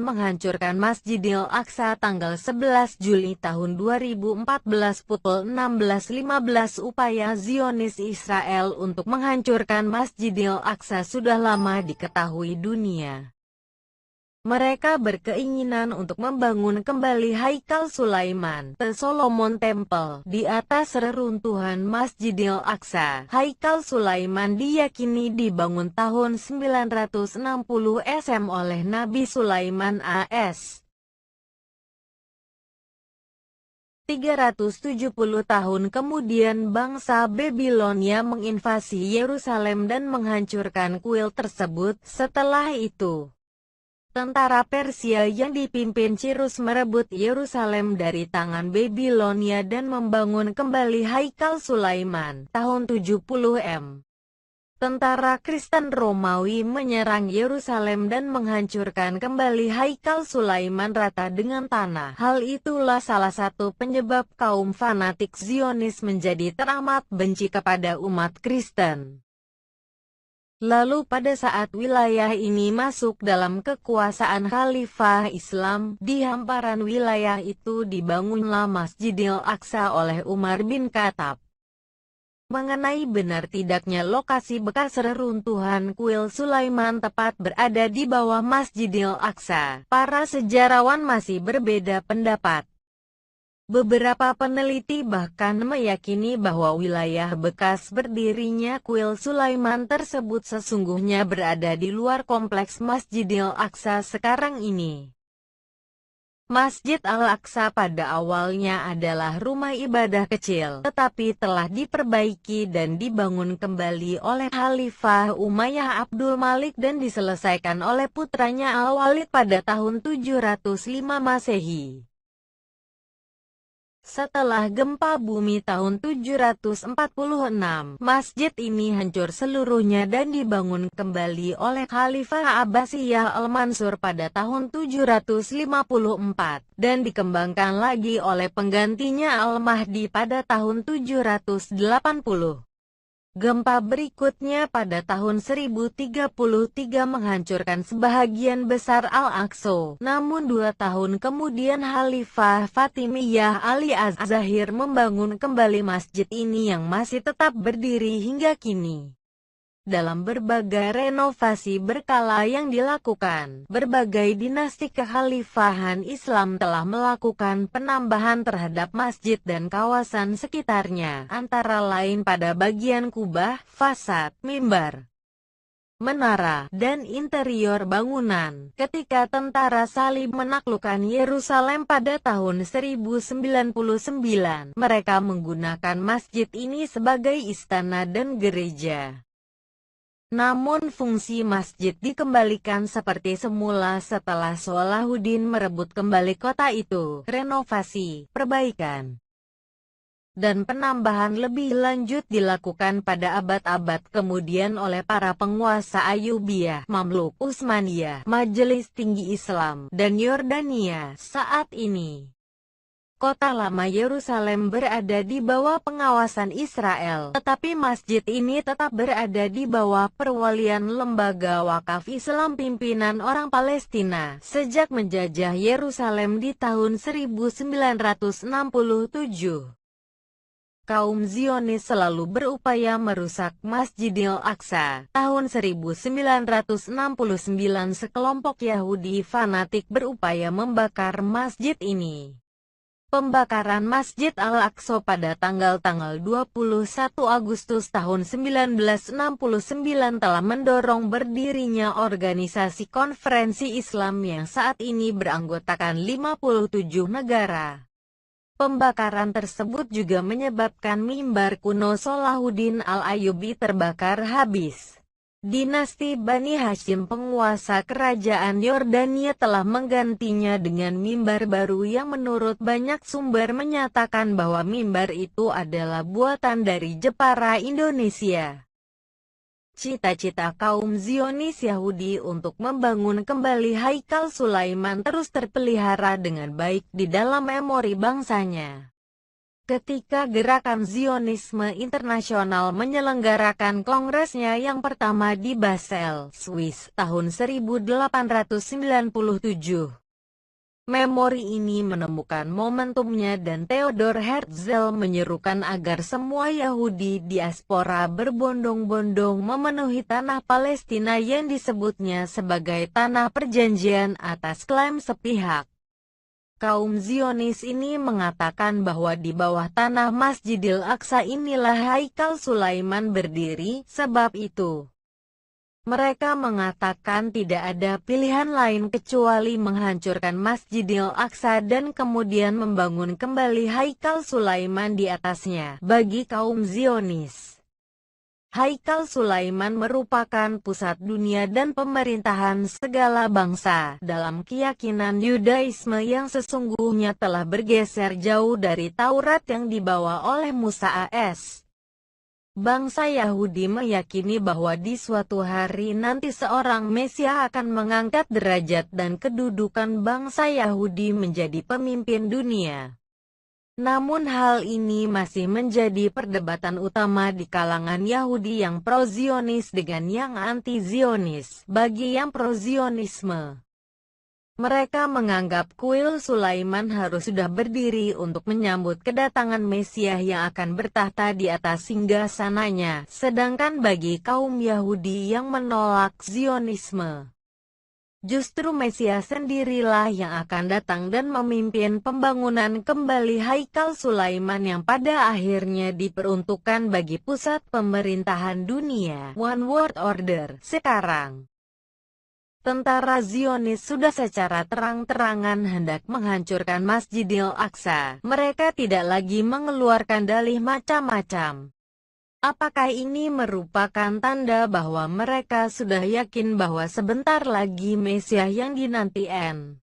menghancurkan Masjidil Aqsa tanggal 11 Juli tahun 2014 pukul 16.15. Upaya Zionis Israel untuk menghancurkan Masjidil Aqsa sudah lama diketahui dunia. Mereka berkeinginan untuk membangun kembali Haikal Sulaiman, The Solomon Temple, di atas reruntuhan Masjidil Aqsa. Haikal Sulaiman diyakini dibangun tahun 960 SM oleh Nabi Sulaiman AS. 370 tahun kemudian bangsa Babilonia menginvasi Yerusalem dan menghancurkan kuil tersebut. Setelah itu, tentara Persia yang dipimpin Cyrus merebut Yerusalem dari tangan Babilonia dan membangun kembali Haikal Sulaiman tahun 70 M. Tentara Kristen Romawi menyerang Yerusalem dan menghancurkan kembali Haikal Sulaiman rata dengan tanah. Hal itulah salah satu penyebab kaum fanatik Zionis menjadi teramat benci kepada umat Kristen. Lalu pada saat wilayah ini masuk dalam kekuasaan Khalifah Islam, di hamparan wilayah itu dibangunlah Masjidil Aqsa oleh Umar bin Khattab. Mengenai benar tidaknya lokasi bekas reruntuhan kuil Sulaiman tepat berada di bawah Masjidil Aqsa, para sejarawan masih berbeda pendapat. Beberapa peneliti bahkan meyakini bahwa wilayah bekas berdirinya kuil Sulaiman tersebut sesungguhnya berada di luar kompleks Masjidil Aqsa sekarang ini. Masjid Al-Aqsa pada awalnya adalah rumah ibadah kecil, tetapi telah diperbaiki dan dibangun kembali oleh Khalifah Umayyah Abdul Malik dan diselesaikan oleh putranya Al-Walid pada tahun 705 Masehi. Setelah gempa bumi tahun 746, masjid ini hancur seluruhnya dan dibangun kembali oleh Khalifah Abbasiyah Al-Mansur pada tahun 754, dan dikembangkan lagi oleh penggantinya Al-Mahdi pada tahun 780. Gempa berikutnya pada tahun 1033 menghancurkan sebahagian besar Al-Aqsa. Namun 2 tahun kemudian Khalifah Fatimiyah Ali Az-Zahir membangun kembali masjid ini yang masih tetap berdiri hingga kini. Dalam berbagai renovasi berkala yang dilakukan, berbagai dinasti kekhalifahan Islam telah melakukan penambahan terhadap masjid dan kawasan sekitarnya, antara lain pada bagian kubah, fasad, mimbar, menara, dan interior bangunan. Ketika tentara Salib menaklukkan Yerusalem pada tahun 1099, mereka menggunakan masjid ini sebagai istana dan gereja. Namun fungsi masjid dikembalikan seperti semula setelah Salahuddin merebut kembali kota itu. Renovasi, perbaikan, dan penambahan lebih lanjut dilakukan pada abad-abad kemudian oleh para penguasa Ayyubiyah, Mamluk, Utsmaniyah, Majelis Tinggi Islam, dan Yordania. Saat ini, Kota Lama Yerusalem berada di bawah pengawasan Israel, tetapi masjid ini tetap berada di bawah perwalian Lembaga Wakaf Islam pimpinan orang Palestina, sejak menjajah Yerusalem di tahun 1967. Kaum Zionis selalu berupaya merusak Masjidil Aqsa. Tahun 1969 sekelompok Yahudi fanatik berupaya membakar masjid ini. Pembakaran Masjid Al-Aqsa pada tanggal 21 Agustus tahun 1969 telah mendorong berdirinya organisasi konferensi Islam yang saat ini beranggotakan 57 negara. Pembakaran tersebut juga menyebabkan mimbar kuno Salahuddin Al-Ayyubi terbakar habis. Dinasti Bani Hashim penguasa kerajaan Yordania telah menggantinya dengan mimbar baru yang menurut banyak sumber menyatakan bahwa mimbar itu adalah buatan dari Jepara Indonesia. Cita-cita kaum Zionis Yahudi untuk membangun kembali Haikal Sulaiman terus terpelihara dengan baik di dalam memori bangsanya. Ketika gerakan Zionisme Internasional menyelenggarakan kongresnya yang pertama di Basel, Swiss, tahun 1897. Memori ini menemukan momentumnya dan Theodor Herzl menyerukan agar semua Yahudi diaspora berbondong-bondong memenuhi tanah Palestina yang disebutnya sebagai Tanah Perjanjian atas klaim sepihak. Kaum Zionis ini mengatakan bahwa di bawah tanah Masjidil Aqsa inilah Haikal Sulaiman berdiri, sebab itu mereka mengatakan tidak ada pilihan lain kecuali menghancurkan Masjidil Aqsa dan kemudian membangun kembali Haikal Sulaiman di atasnya. Bagi kaum Zionis, Haikal Sulaiman merupakan pusat dunia dan pemerintahan segala bangsa. Dalam keyakinan Yudaisme yang sesungguhnya telah bergeser jauh dari Taurat yang dibawa oleh Musa AS. Bangsa Yahudi meyakini bahwa di suatu hari nanti seorang Mesias akan mengangkat derajat dan kedudukan bangsa Yahudi menjadi pemimpin dunia. Namun hal ini masih menjadi perdebatan utama di kalangan Yahudi yang pro-Zionis dengan yang anti-Zionis. Bagi yang pro-Zionisme, mereka menganggap kuil Sulaiman harus sudah berdiri untuk menyambut kedatangan Mesias yang akan bertahta di atas singgasananya. Sedangkan bagi kaum Yahudi yang menolak Zionisme, justru Mesias sendirilah yang akan datang dan memimpin pembangunan kembali Haikal Sulaiman yang pada akhirnya diperuntukkan bagi pusat pemerintahan dunia. One World Order. Sekarang, tentara Zionis sudah secara terang-terangan hendak menghancurkan Masjidil Aqsa. Mereka tidak lagi mengeluarkan dalih macam-macam. Apakah ini merupakan tanda bahwa mereka sudah yakin bahwa sebentar lagi Mesias yang dinantikan